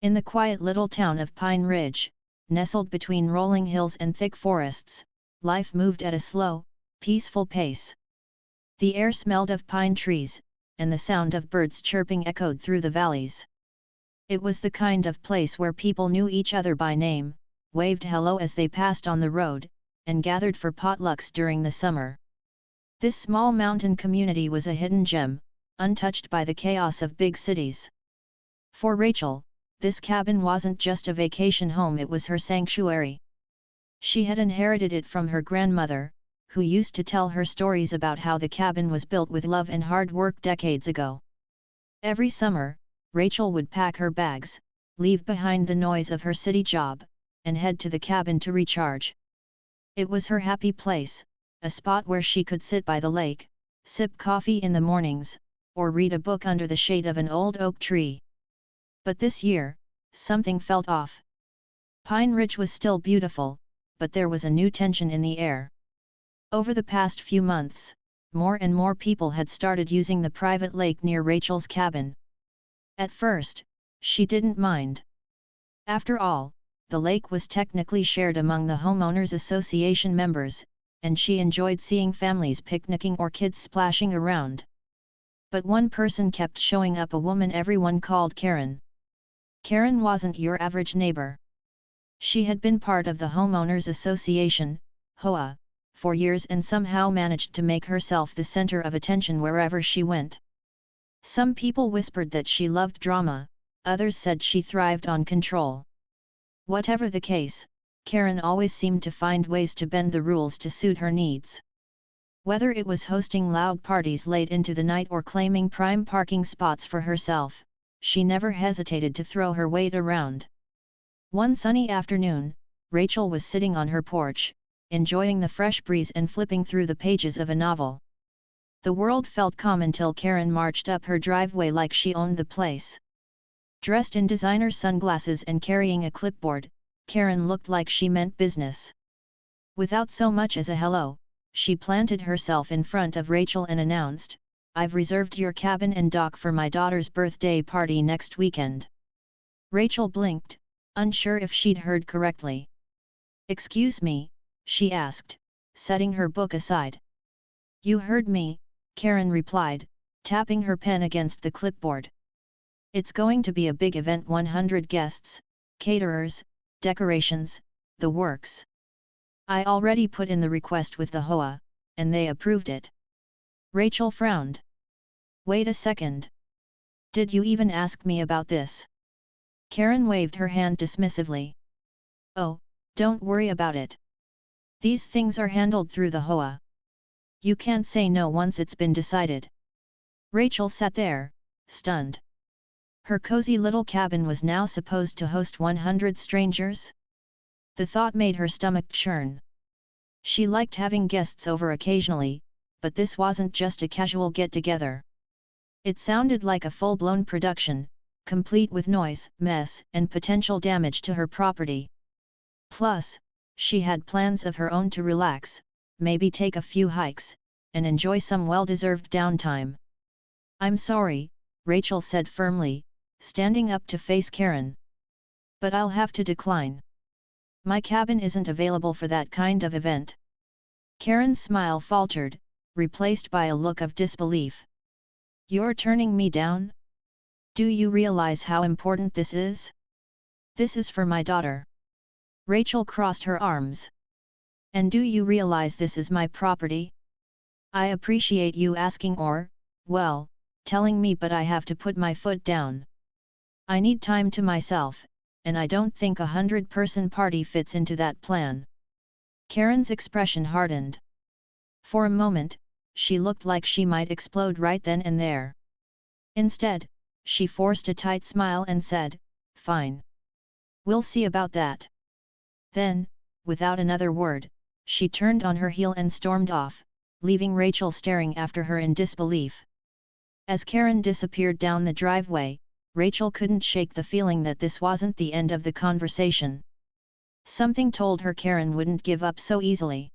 In the quiet little town of Pine Ridge, nestled between rolling hills and thick forests, life moved at a slow, peaceful pace. The air smelled of pine trees, and the sound of birds chirping echoed through the valleys. It was the kind of place where people knew each other by name, waved hello as they passed on the road, and gathered for potlucks during the summer. This small mountain community was a hidden gem, untouched by the chaos of big cities. For Rachel, this cabin wasn't just a vacation home, it was her sanctuary. She had inherited it from her grandmother, who used to tell her stories about how the cabin was built with love and hard work decades ago. Every summer, Rachel would pack her bags, leave behind the noise of her city job, and head to the cabin to recharge. It was her happy place, a spot where she could sit by the lake, sip coffee in the mornings, or read a book under the shade of an old oak tree. But this year, something felt off. Pine Ridge was still beautiful, but there was a new tension in the air. Over the past few months, more and more people had started using the private lake near Rachel's cabin. At first, she didn't mind. After all, the lake was technically shared among the homeowners association members, and she enjoyed seeing families picnicking or kids splashing around. But one person kept showing up, a woman everyone called Karen. Karen wasn't your average neighbor. She had been part of the homeowners association, HOA, for years and somehow managed to make herself the center of attention wherever she went. Some people whispered that she loved drama, others said she thrived on control. Whatever the case, Karen always seemed to find ways to bend the rules to suit her needs. Whether it was hosting loud parties late into the night or claiming prime parking spots for herself, she never hesitated to throw her weight around. One sunny afternoon, Rachel was sitting on her porch, enjoying the fresh breeze and flipping through the pages of a novel. The world felt calm until Karen marched up her driveway like she owned the place. Dressed in designer sunglasses and carrying a clipboard, Karen looked like she meant business. Without so much as a hello, she planted herself in front of Rachel and announced, "I've reserved your cabin and dock for my daughter's birthday party next weekend." Rachel blinked, unsure if she'd heard correctly. "Excuse me?" she asked, setting her book aside. "You heard me," Karen replied, tapping her pen against the clipboard. "It's going to be a big event, 100 guests, caterers, decorations, the works. I already put in the request with the HOA, and they approved it." Rachel frowned. "Wait a second. Did you even ask me about this?" Karen waved her hand dismissively. "Oh, don't worry about it. These things are handled through the HOA. You can't say no once it's been decided." Rachel sat there, stunned. Her cozy little cabin was now supposed to host 100 strangers? The thought made her stomach churn. She liked having guests over occasionally, but this wasn't just a casual get-together. It sounded like a full-blown production, complete with noise, mess, and potential damage to her property. Plus, she had plans of her own to relax, maybe take a few hikes, and enjoy some well-deserved downtime. "I'm sorry," Rachel said firmly, standing up to face Karen. "But I'll have to decline. My cabin isn't available for that kind of event." Karen's smile faltered, replaced by a look of disbelief. "You're turning me down? Do you realize how important this is? This is for my daughter." Rachel crossed her arms. "And do you realize this is my property? I appreciate you asking or, well, telling me, but I have to put my foot down. I need time to myself, and I don't think a 100-person party fits into that plan." Karen's expression hardened. For a moment, she looked like she might explode right then and there. Instead, she forced a tight smile and said, "Fine. We'll see about that." Then, without another word, she turned on her heel and stormed off, leaving Rachel staring after her in disbelief. As Karen disappeared down the driveway, Rachel couldn't shake the feeling that this wasn't the end of the conversation. Something told her Karen wouldn't give up so easily.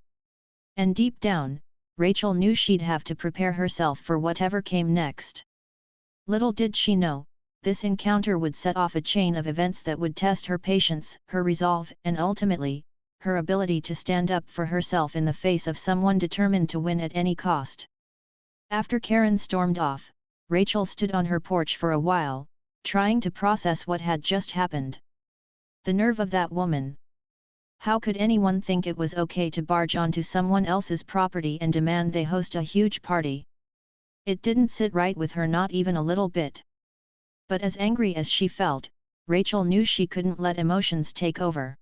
And deep down, Rachel knew she'd have to prepare herself for whatever came next. Little did she know, This encounter would set off a chain of events that would test her patience, her resolve, and ultimately, her ability to stand up for herself in the face of someone determined to win at any cost. After Karen stormed off, Rachel stood on her porch for a while, trying to process what had just happened. The nerve of that woman! How could anyone think it was okay to barge onto someone else's property and demand they host a huge party? It didn't sit right with her, not even a little bit. But as angry as she felt, Rachel knew she couldn't let emotions take over.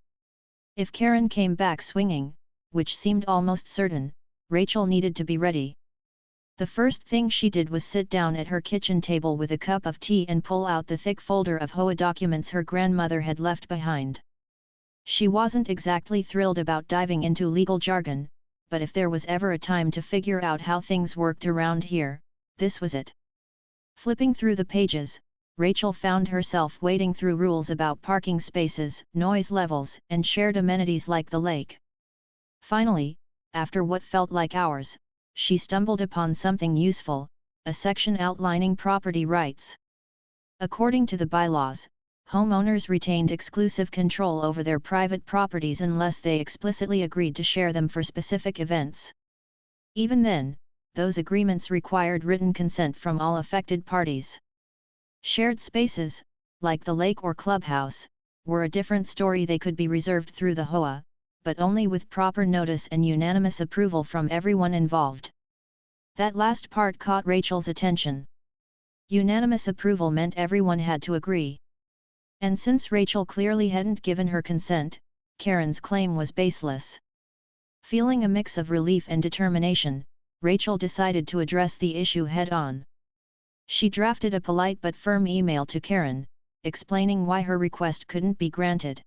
If Karen came back swinging, which seemed almost certain, Rachel needed to be ready. The first thing she did was sit down at her kitchen table with a cup of tea and pull out the thick folder of HOA documents her grandmother had left behind. She wasn't exactly thrilled about diving into legal jargon, but if there was ever a time to figure out how things worked around here, this was it. Flipping through the pages, Rachel found herself wading through rules about parking spaces, noise levels, and shared amenities like the lake. Finally, after what felt like hours, she stumbled upon something useful, a section outlining property rights. According to the bylaws, homeowners retained exclusive control over their private properties unless they explicitly agreed to share them for specific events. Even then, those agreements required written consent from all affected parties. Shared spaces, like the lake or clubhouse, were a different story. They could be reserved through the HOA, but only with proper notice and unanimous approval from everyone involved. That last part caught Rachel's attention. Unanimous approval meant everyone had to agree. And since Rachel clearly hadn't given her consent, Karen's claim was baseless. Feeling a mix of relief and determination, Rachel decided to address the issue head-on. She drafted a polite but firm email to Karen, explaining why her request couldn't be granted.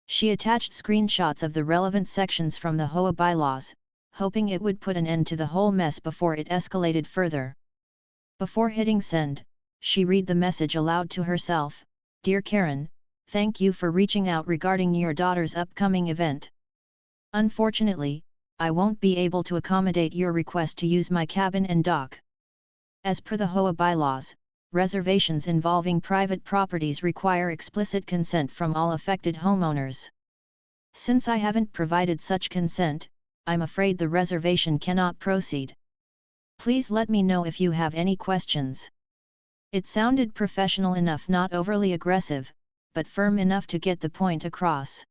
She attached screenshots of the relevant sections from the HOA bylaws, hoping it would put an end to the whole mess before it escalated further. Before hitting send, she read the message aloud to herself. Dear Karen, thank you for reaching out regarding your daughter's upcoming event. Unfortunately, I won't be able to accommodate your request to use my cabin and dock. As per the HOA bylaws, reservations involving private properties require explicit consent from all affected homeowners. Since I haven't provided such consent, I'm afraid the reservation cannot proceed. Please let me know if you have any questions. It sounded professional enough, not overly aggressive, but firm enough to get the point across.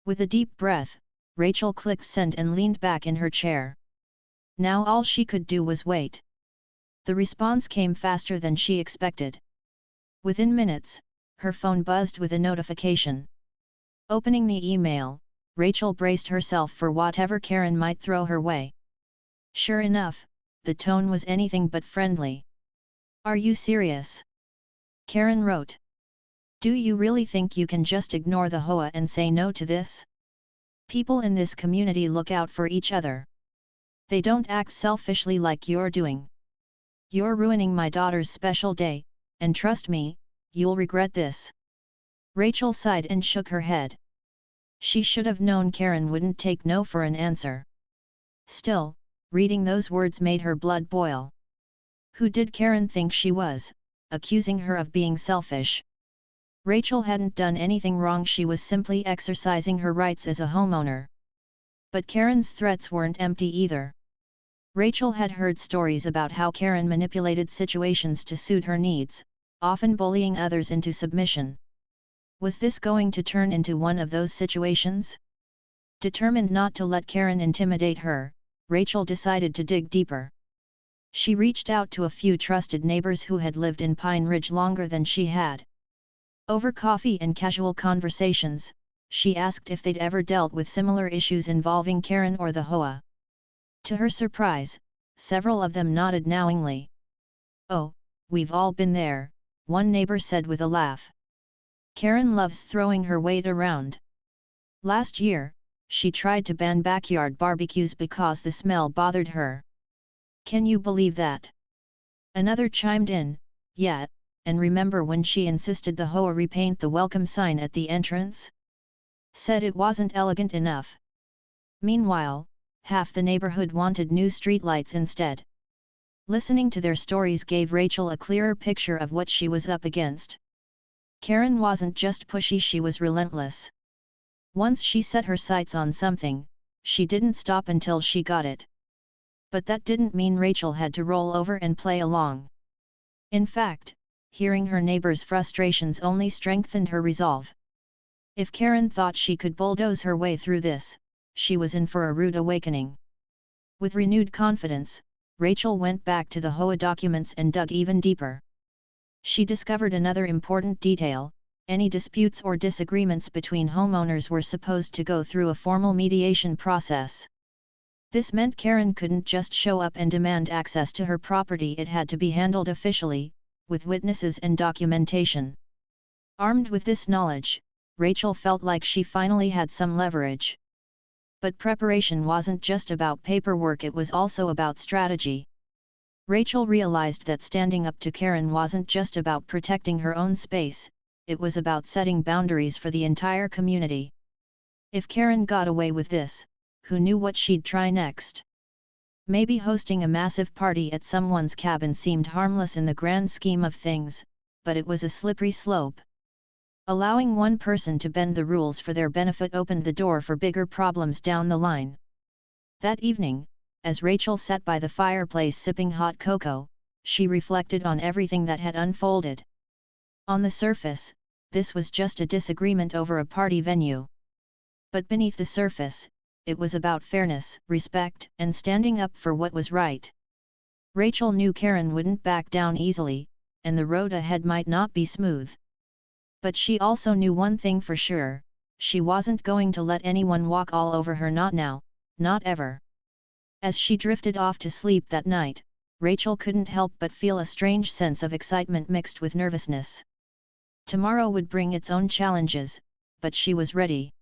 With a deep breath, Rachel clicked send and leaned back in her chair. Now all she could do was wait. The response came faster than she expected. Within minutes, her phone buzzed with a notification. Opening the email, Rachel braced herself for whatever Karen might throw her way. Sure enough, the tone was anything but friendly. Are you serious? Karen wrote. Do you really think you can just ignore the HOA and say no to this? People in this community look out for each other. They don't act selfishly like you're doing. You're ruining my daughter's special day, and trust me, you'll regret this. Rachel sighed and shook her head. She should have known Karen wouldn't take no for an answer. Still, reading those words made her blood boil. Who did Karen think she was, accusing her of being selfish? Rachel hadn't done anything wrong, she was simply exercising her rights as a homeowner. But Karen's threats weren't empty either. Rachel had heard stories about how Karen manipulated situations to suit her needs, often bullying others into submission. Was this going to turn into one of those situations? Determined not to let Karen intimidate her, Rachel decided to dig deeper. She reached out to a few trusted neighbors who had lived in Pine Ridge longer than she had. Over coffee and casual conversations, she asked if they'd ever dealt with similar issues involving Karen or the HOA. To her surprise, several of them nodded knowingly. Oh, we've all been there, one neighbor said with a laugh. Karen loves throwing her weight around. Last year, she tried to ban backyard barbecues because the smell bothered her. Can you believe that? Another chimed in, yeah, and remember when she insisted the HOA repaint the welcome sign at the entrance? Said it wasn't elegant enough. Meanwhile, half the neighborhood wanted new streetlights instead. Listening to their stories gave Rachel a clearer picture of what she was up against. Karen wasn't just pushy, she was relentless. Once she set her sights on something, she didn't stop until she got it. But that didn't mean Rachel had to roll over and play along. In fact, hearing her neighbors' frustrations only strengthened her resolve. If Karen thought she could bulldoze her way through this, she was in for a rude awakening. With renewed confidence, Rachel went back to the HOA documents and dug even deeper. She discovered another important detail: any disputes or disagreements between homeowners were supposed to go through a formal mediation process. This meant Karen couldn't just show up and demand access to her property, it had to be handled officially, with witnesses and documentation. Armed with this knowledge, Rachel felt like she finally had some leverage. But preparation wasn't just about paperwork, it was also about strategy. Rachel realized that standing up to Karen wasn't just about protecting her own space, it was about setting boundaries for the entire community. If Karen got away with this, who knew what she'd try next? Maybe hosting a massive party at someone's cabin seemed harmless in the grand scheme of things, but it was a slippery slope. Allowing one person to bend the rules for their benefit opened the door for bigger problems down the line. That evening, as Rachel sat by the fireplace sipping hot cocoa, she reflected on everything that had unfolded. On the surface, this was just a disagreement over a party venue. But beneath the surface, it was about fairness, respect, and standing up for what was right. Rachel knew Karen wouldn't back down easily, and the road ahead might not be smooth. But she also knew one thing for sure: she wasn't going to let anyone walk all over her, not now, not ever. As she drifted off to sleep that night, Rachel couldn't help but feel a strange sense of excitement mixed with nervousness. Tomorrow would bring its own challenges, but she was ready.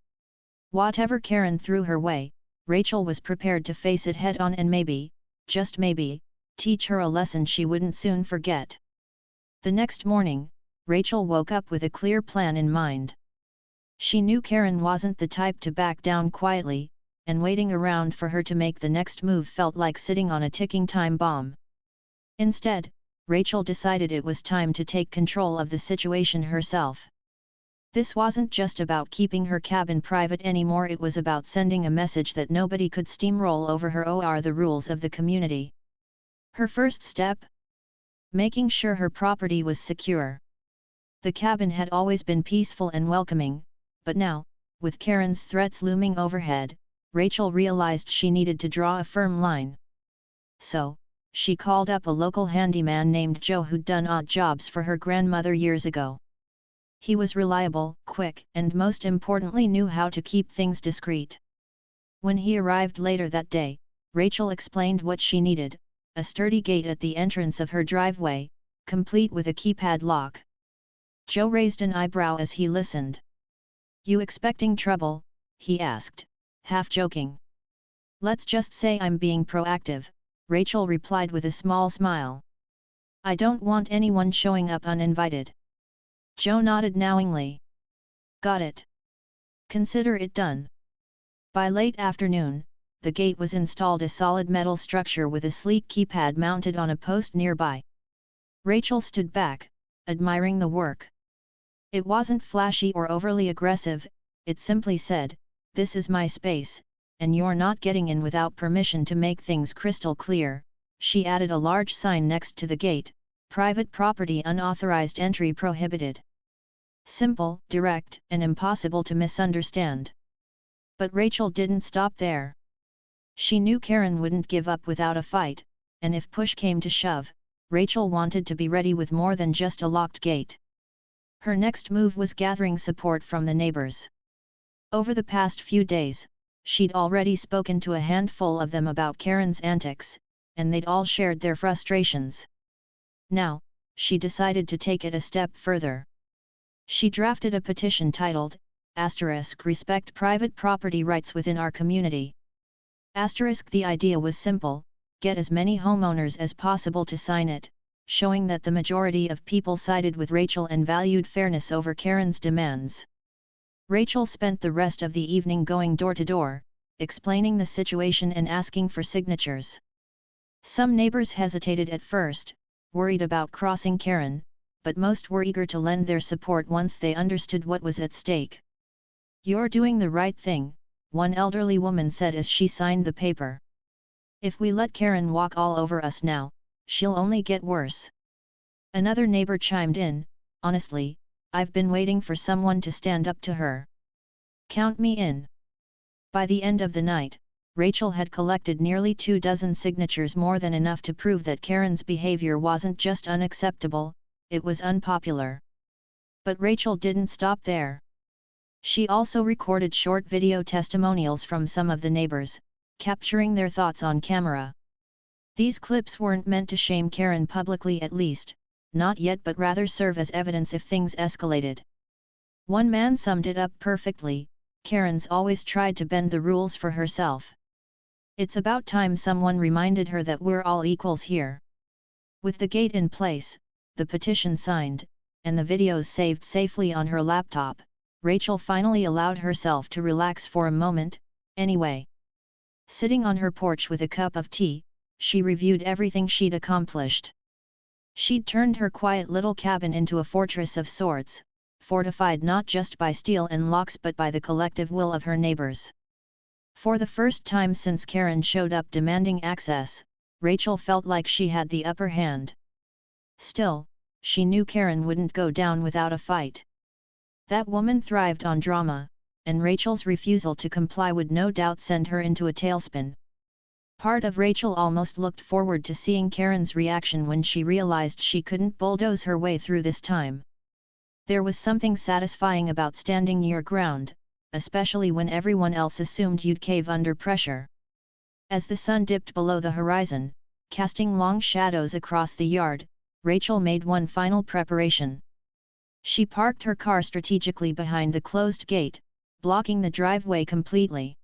Whatever Karen threw her way, Rachel was prepared to face it head-on and maybe, just maybe, teach her a lesson she wouldn't soon forget. The next morning, Rachel woke up with a clear plan in mind. She knew Karen wasn't the type to back down quietly, and waiting around for her to make the next move felt like sitting on a ticking time bomb. Instead, Rachel decided it was time to take control of the situation herself. This wasn't just about keeping her cabin private anymore, it was about sending a message that nobody could steamroll over her or the rules of the community. Her first step? Making sure her property was secure. The cabin had always been peaceful and welcoming, but now, with Karen's threats looming overhead, Rachel realized she needed to draw a firm line. So, she called up a local handyman named Joe who'd done odd jobs for her grandmother years ago. He was reliable, quick, and most importantly knew how to keep things discreet. When he arrived later that day, Rachel explained what she needed: a sturdy gate at the entrance of her driveway, complete with a keypad lock. Joe raised an eyebrow as he listened. "You expecting trouble?" he asked, half joking. "Let's just say I'm being proactive," Rachel replied with a small smile. "I don't want anyone showing up uninvited." Joe nodded knowingly. "Got it. Consider it done." By late afternoon, the gate was installed, a solid metal structure with a sleek keypad mounted on a post nearby. Rachel stood back, admiring the work. It wasn't flashy or overly aggressive, it simply said, "This is my space, and you're not getting in without permission." To make things crystal clear, she added a large sign next to the gate: "Private property, unauthorized entry prohibited." Simple, direct, and impossible to misunderstand. But Rachel didn't stop there. She knew Karen wouldn't give up without a fight, and if push came to shove, Rachel wanted to be ready with more than just a locked gate. Her next move was gathering support from the neighbors. Over the past few days, she'd already spoken to a handful of them about Karen's antics, and they'd all shared their frustrations. Now, she decided to take it a step further. She drafted a petition titled, "Respect private property rights within our community." The idea was simple: get as many homeowners as possible to sign it, showing that the majority of people sided with Rachel and valued fairness over Karen's demands. Rachel spent the rest of the evening going door to door, explaining the situation and asking for signatures. Some neighbors hesitated at first, worried about crossing Karen, but most were eager to lend their support once they understood what was at stake. "You're doing the right thing," one elderly woman said as she signed the paper. "If we let Karen walk all over us now, she'll only get worse." Another neighbor chimed in, "Honestly, I've been waiting for someone to stand up to her. Count me in." By the end of the night, Rachel had collected nearly 24 signatures, more than enough to prove that Karen's behavior wasn't just unacceptable, it was unpopular. But Rachel didn't stop there. She also recorded short video testimonials from some of the neighbors, capturing their thoughts on camera. These clips weren't meant to shame Karen publicly, at least, not yet, but rather serve as evidence if things escalated. One man summed it up perfectly: "Karen's always tried to bend the rules for herself. It's about time someone reminded her that we're all equals here." With the gate in place, the petition signed, and the videos saved safely on her laptop, Rachel finally allowed herself to relax for a moment, anyway. Sitting on her porch with a cup of tea, she reviewed everything she'd accomplished. She'd turned her quiet little cabin into a fortress of sorts, fortified not just by steel and locks but by the collective will of her neighbors. For the first time since Karen showed up demanding access, Rachel felt like she had the upper hand. Still, she knew Karen wouldn't go down without a fight. That woman thrived on drama, and Rachel's refusal to comply would no doubt send her into a tailspin. Part of Rachel almost looked forward to seeing Karen's reaction when she realized she couldn't bulldoze her way through this time. There was something satisfying about standing your ground, especially when everyone else assumed you'd cave under pressure. As the sun dipped below the horizon, casting long shadows across the yard, Rachel made one final preparation. She parked her car strategically behind the closed gate, blocking the driveway completely.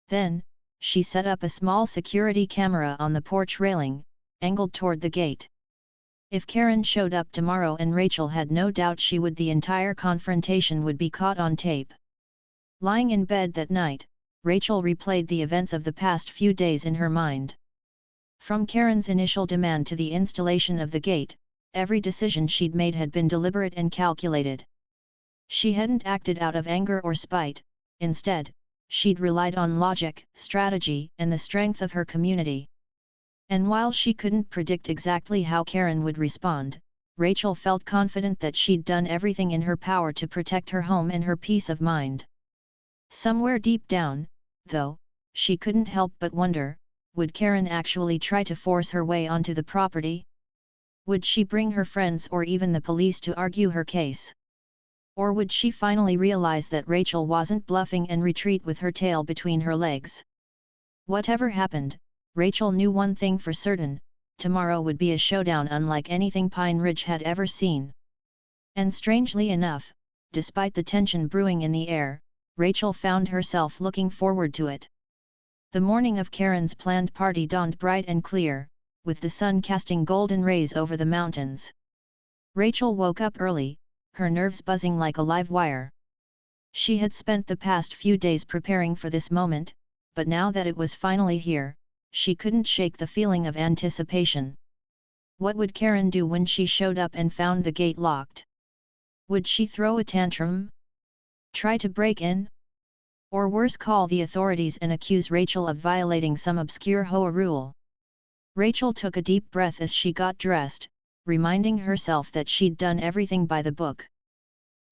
Then, she set up a small security camera on the porch railing, angled toward the gate. If Karen showed up tomorrow, and Rachel had no doubt she would, the entire confrontation would be caught on tape. Lying in bed that night, Rachel replayed the events of the past few days in her mind. From Karen's initial demand to the installation of the gate, every decision she'd made had been deliberate and calculated. She hadn't acted out of anger or spite; instead, she'd relied on logic, strategy, and the strength of her community. And while she couldn't predict exactly how Karen would respond, Rachel felt confident that she'd done everything in her power to protect her home and her peace of mind. Somewhere deep down, though, she couldn't help but wonder, would Karen actually try to force her way onto the property? Would she bring her friends or even the police to argue her case? Or would she finally realize that Rachel wasn't bluffing and retreat with her tail between her legs? Whatever happened, Rachel knew one thing for certain: tomorrow would be a showdown unlike anything Pine Ridge had ever seen. And strangely enough, despite the tension brewing in the air, Rachel found herself looking forward to it. The morning of Karen's planned party dawned bright and clear, with the sun casting golden rays over the mountains. Rachel woke up early, her nerves buzzing like a live wire. She had spent the past few days preparing for this moment, but now that it was finally here, she couldn't shake the feeling of anticipation. What would Karen do when she showed up and found the gate locked? Would she throw a tantrum? Try to break in? Or worse, call the authorities and accuse Rachel of violating some obscure HOA rule? Rachel took a deep breath as she got dressed, reminding herself that she'd done everything by the book.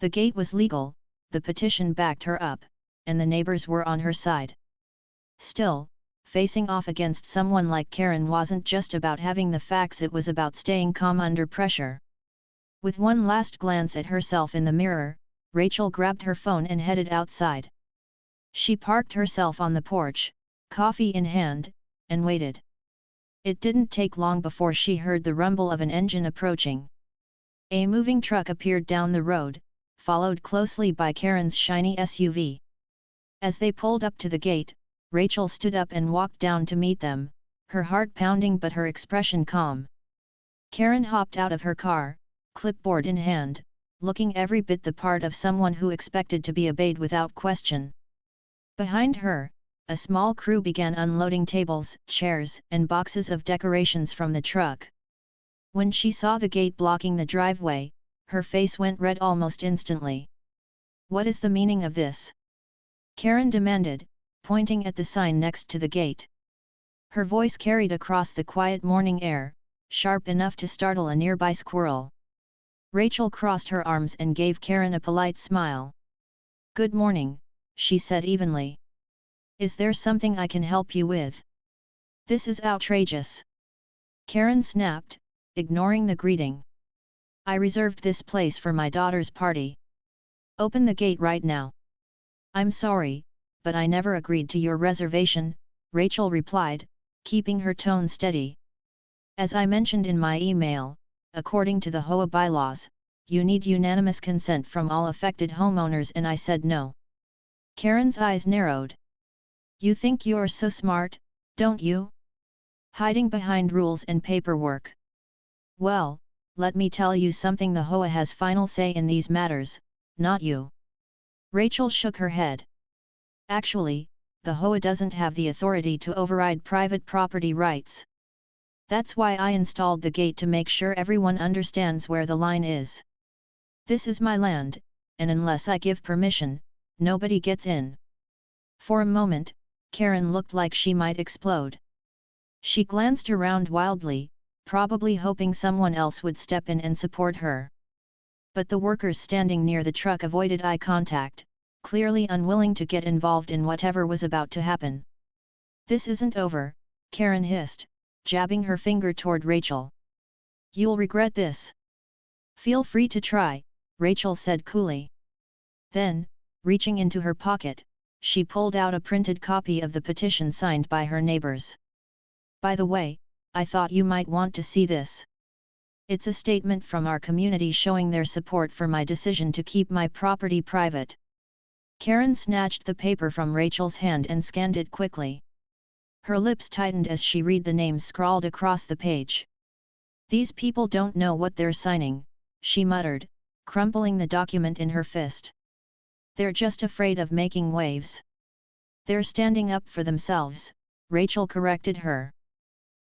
The gate was legal, the petition backed her up, and the neighbors were on her side. Still, facing off against someone like Karen wasn't just about having the facts, it was about staying calm under pressure. With one last glance at herself in the mirror, Rachel grabbed her phone and headed outside. She parked herself on the porch, coffee in hand, and waited. It didn't take long before she heard the rumble of an engine approaching. A moving truck appeared down the road, followed closely by Karen's shiny SUV. As they pulled up to the gate, Rachel stood up and walked down to meet them, her heart pounding but her expression calm. Karen hopped out of her car, clipboard in hand, looking every bit the part of someone who expected to be obeyed without question. Behind her, a small crew began unloading tables, chairs, and boxes of decorations from the truck. When she saw the gate blocking the driveway, her face went red almost instantly. "What is the meaning of this?" Karen demanded, pointing at the sign next to the gate. Her voice carried across the quiet morning air, sharp enough to startle a nearby squirrel. Rachel crossed her arms and gave Karen a polite smile. "Good morning," she said evenly. "Is there something I can help you with?" "This is outrageous," Karen snapped, ignoring the greeting. "I reserved this place for my daughter's party. Open the gate right now." "I'm sorry, but I never agreed to your reservation," Rachel replied, keeping her tone steady. "As I mentioned in my email, according to the HOA bylaws, you need unanimous consent from all affected homeowners, and I said no." Karen's eyes narrowed. "You think you're so smart, don't you? Hiding behind rules and paperwork. Well, let me tell you something, the HOA has final say in these matters, not you." Rachel shook her head. "Actually, the HOA doesn't have the authority to override private property rights. That's why I installed the gate, to make sure everyone understands where the line is. This is my land, and unless I give permission, nobody gets in." For a moment, Karen looked like she might explode. She glanced around wildly, probably hoping someone else would step in and support her. But the workers standing near the truck avoided eye contact, clearly unwilling to get involved in whatever was about to happen. "This isn't over," Karen hissed, jabbing her finger toward Rachel. "You'll regret this." "Feel free to try," Rachel said coolly. Then, reaching into her pocket, she pulled out a printed copy of the petition signed by her neighbors. "By the way, I thought you might want to see this. It's a statement from our community showing their support for my decision to keep my property private." Karen snatched the paper from Rachel's hand and scanned it quickly. Her lips tightened as she read the names scrawled across the page. "These people don't know what they're signing," she muttered, crumpling the document in her fist. "They're just afraid of making waves." "They're standing up for themselves," Rachel corrected her.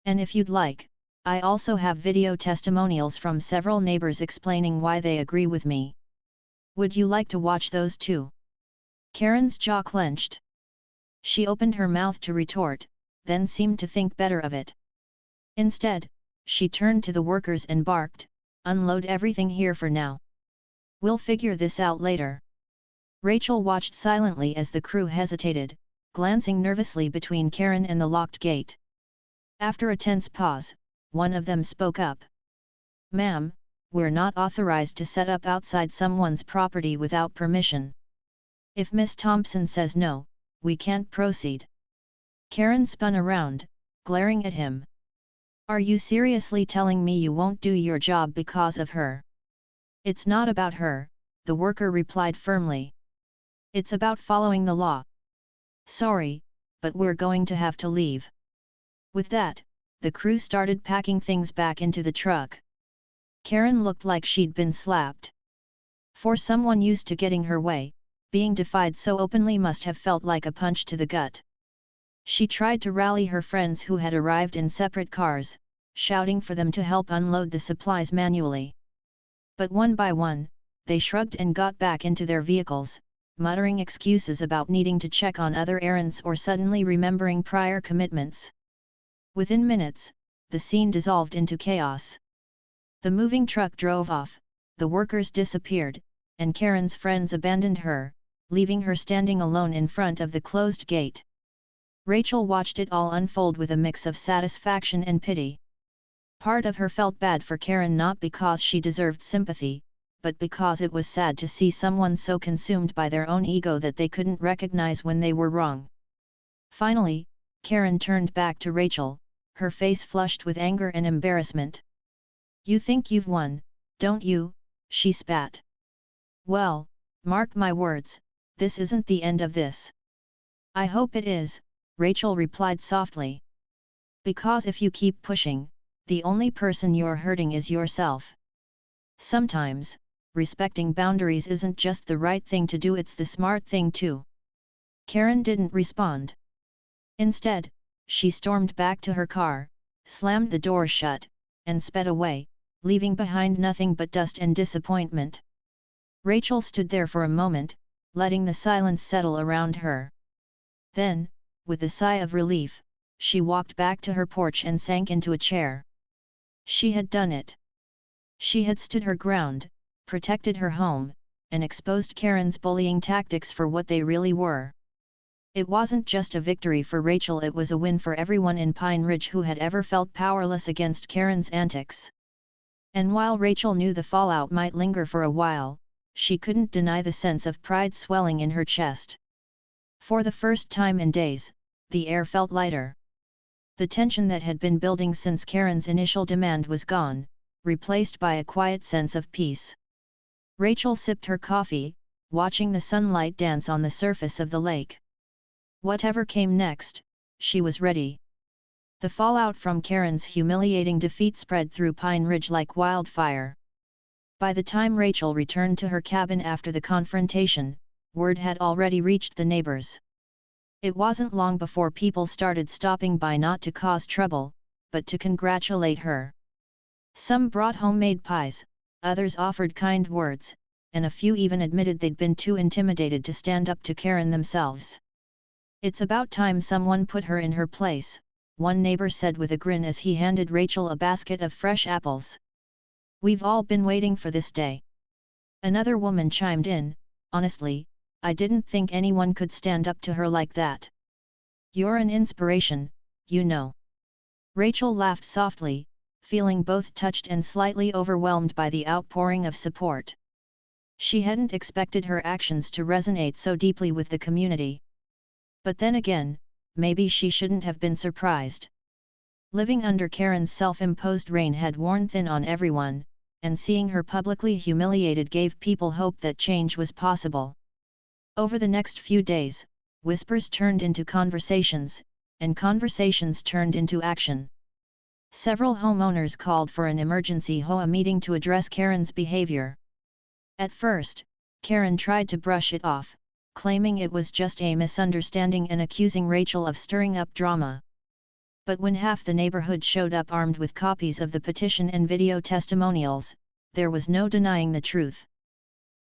"And if you'd like, I also have video testimonials from several neighbors explaining why they agree with me. Would you like to watch those too?" Karen's jaw clenched. She opened her mouth to retort, then seemed to think better of it. Instead, she turned to the workers and barked, "Unload everything here for now. We'll figure this out later." Rachel watched silently as the crew hesitated, glancing nervously between Karen and the locked gate. After a tense pause, one of them spoke up. "Ma'am, we're not authorized to set up outside someone's property without permission. If Miss Thompson says no, we can't proceed." Karen spun around, glaring at him. "Are you seriously telling me you won't do your job because of her?" "It's not about her," the worker replied firmly. "It's about following the law." "Sorry, but we're going to have to leave." With that, the crew started packing things back into the truck. Karen looked like she'd been slapped. For someone used to getting her way, being defied so openly must have felt like a punch to the gut. She tried to rally her friends who had arrived in separate cars, shouting for them to help unload the supplies manually. But one by one, they shrugged and got back into their vehicles, muttering excuses about needing to check on other errands or suddenly remembering prior commitments. Within minutes, the scene dissolved into chaos. The moving truck drove off, the workers disappeared, and Karen's friends abandoned her, leaving her standing alone in front of the closed gate. Rachel watched it all unfold with a mix of satisfaction and pity. Part of her felt bad for Karen, not because she deserved sympathy, but because it was sad to see someone so consumed by their own ego that they couldn't recognize when they were wrong. Finally, Karen turned back to Rachel, her face flushed with anger and embarrassment. "You think you've won, don't you?" she spat. "Well, mark my words, this isn't the end of this." "I hope it is," Rachel replied softly. "Because if you keep pushing, the only person you're hurting is yourself. Sometimes, respecting boundaries isn't just the right thing to do, it's the smart thing too." Karen didn't respond. Instead, she stormed back to her car, slammed the door shut, and sped away, leaving behind nothing but dust and disappointment. Rachel stood there for a moment, letting the silence settle around her. Then, with a sigh of relief, she walked back to her porch and sank into a chair. She had done it. She had stood her ground, protected her home, and exposed Karen's bullying tactics for what they really were. It wasn't just a victory for Rachel, it was a win for everyone in Pine Ridge who had ever felt powerless against Karen's antics. And while Rachel knew the fallout might linger for a while, she couldn't deny the sense of pride swelling in her chest. For the first time in days, the air felt lighter. The tension that had been building since Karen's initial demand was gone, replaced by a quiet sense of peace. Rachel sipped her coffee, watching the sunlight dance on the surface of the lake. Whatever came next, she was ready. The fallout from Karen's humiliating defeat spread through Pine Ridge like wildfire. By the time Rachel returned to her cabin after the confrontation, word had already reached the neighbors. It wasn't long before people started stopping by not to cause trouble, but to congratulate her. Some brought homemade pies, others offered kind words, and a few even admitted they'd been too intimidated to stand up to Karen themselves. "It's about time someone put her in her place," one neighbor said with a grin as he handed Rachel a basket of fresh apples. "We've all been waiting for this day." Another woman chimed in, "Honestly, I didn't think anyone could stand up to her like that. You're an inspiration, you know." Rachel laughed softly, feeling both touched and slightly overwhelmed by the outpouring of support. She hadn't expected her actions to resonate so deeply with the community. But then again, maybe she shouldn't have been surprised. Living under Karen's self-imposed reign had worn thin on everyone, and seeing her publicly humiliated gave people hope that change was possible. Over the next few days, whispers turned into conversations, and conversations turned into action. Several homeowners called for an emergency HOA meeting to address Karen's behavior. At first, Karen tried to brush it off, claiming it was just a misunderstanding and accusing Rachel of stirring up drama. But when half the neighborhood showed up armed with copies of the petition and video testimonials, there was no denying the truth.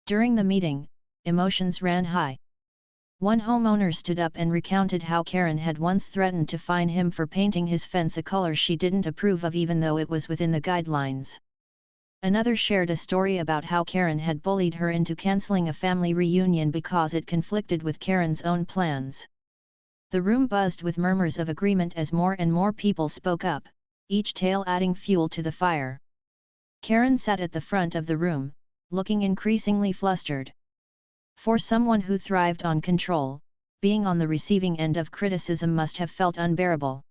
During the meeting, emotions ran high. One homeowner stood up and recounted how Karen had once threatened to fine him for painting his fence a color she didn't approve of even though it was within the guidelines. Another shared a story about how Karen had bullied her into canceling a family reunion because it conflicted with Karen's own plans. The room buzzed with murmurs of agreement as more and more people spoke up, each tale adding fuel to the fire. Karen sat at the front of the room, looking increasingly flustered. For someone who thrived on control, being on the receiving end of criticism must have felt unbearable.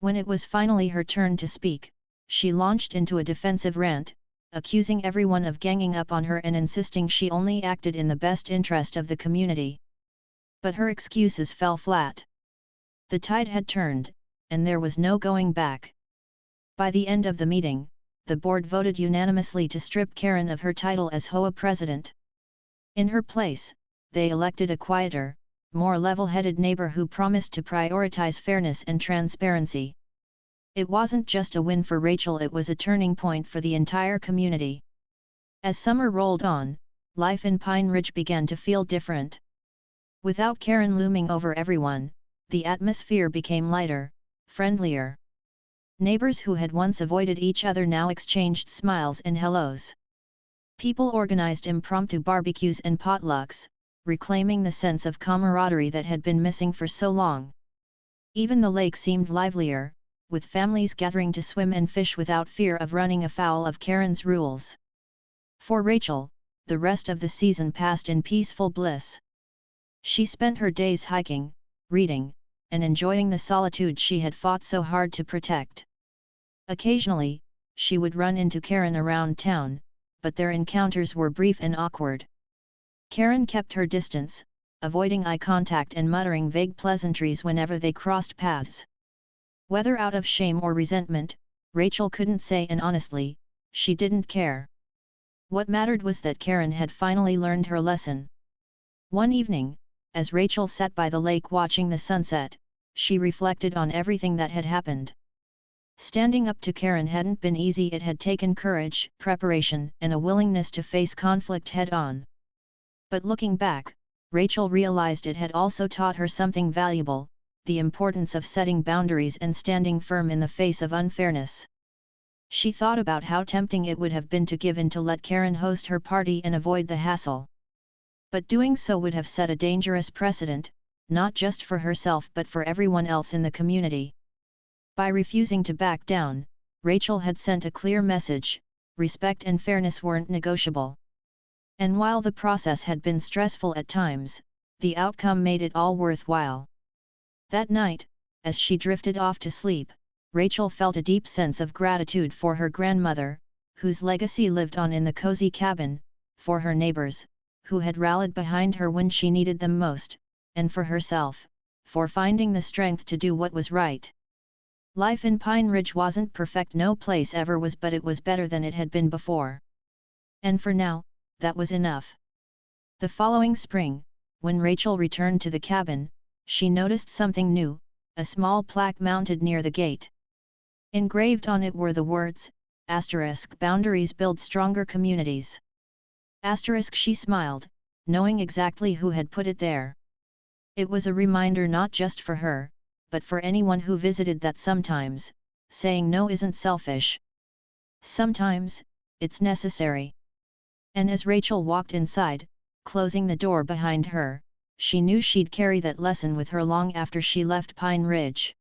When it was finally her turn to speak, she launched into a defensive rant, accusing everyone of ganging up on her and insisting she only acted in the best interest of the community. But her excuses fell flat. The tide had turned, and there was no going back. By the end of the meeting, the board voted unanimously to strip Karen of her title as HOA president. In her place, they elected a quieter, more level-headed neighbor who promised to prioritize fairness and transparency. It wasn't just a win for Rachel, it was a turning point for the entire community. As summer rolled on, life in Pine Ridge began to feel different. Without Karen looming over everyone, the atmosphere became lighter, friendlier. Neighbors who had once avoided each other now exchanged smiles and hellos. People organized impromptu barbecues and potlucks, reclaiming the sense of camaraderie that had been missing for so long. Even the lake seemed livelier, with families gathering to swim and fish without fear of running afoul of Karen's rules. For Rachel, the rest of the season passed in peaceful bliss. She spent her days hiking, reading, and enjoying the solitude she had fought so hard to protect. Occasionally, she would run into Karen around town, but their encounters were brief and awkward. Karen kept her distance, avoiding eye contact and muttering vague pleasantries whenever they crossed paths. Whether out of shame or resentment, Rachel couldn't say, and honestly, she didn't care. What mattered was that Karen had finally learned her lesson. One evening, as Rachel sat by the lake watching the sunset, she reflected on everything that had happened. Standing up to Karen hadn't been easy. It had taken courage, preparation, and a willingness to face conflict head-on. But looking back, Rachel realized it had also taught her something valuable, the importance of setting boundaries and standing firm in the face of unfairness. She thought about how tempting it would have been to give in to let Karen host her party and avoid the hassle. But doing so would have set a dangerous precedent, not just for herself but for everyone else in the community. By refusing to back down, Rachel had sent a clear message: respect and fairness weren't negotiable. And while the process had been stressful at times, the outcome made it all worthwhile. That night, as she drifted off to sleep, Rachel felt a deep sense of gratitude for her grandmother, whose legacy lived on in the cozy cabin, for her neighbors, who had rallied behind her when she needed them most, and for herself, for finding the strength to do what was right. Life in Pine Ridge wasn't perfect, no place ever was, but it was better than it had been before. And for now, that was enough. The following spring, when Rachel returned to the cabin, she noticed something new: a small plaque mounted near the gate. Engraved on it were the words, "*Boundaries build stronger communities." She smiled, knowing exactly who had put it there. It was a reminder not just for her, but for anyone who visited, that sometimes, saying no isn't selfish. Sometimes, it's necessary. And as Rachel walked inside, closing the door behind her, she knew she'd carry that lesson with her long after she left Pine Ridge.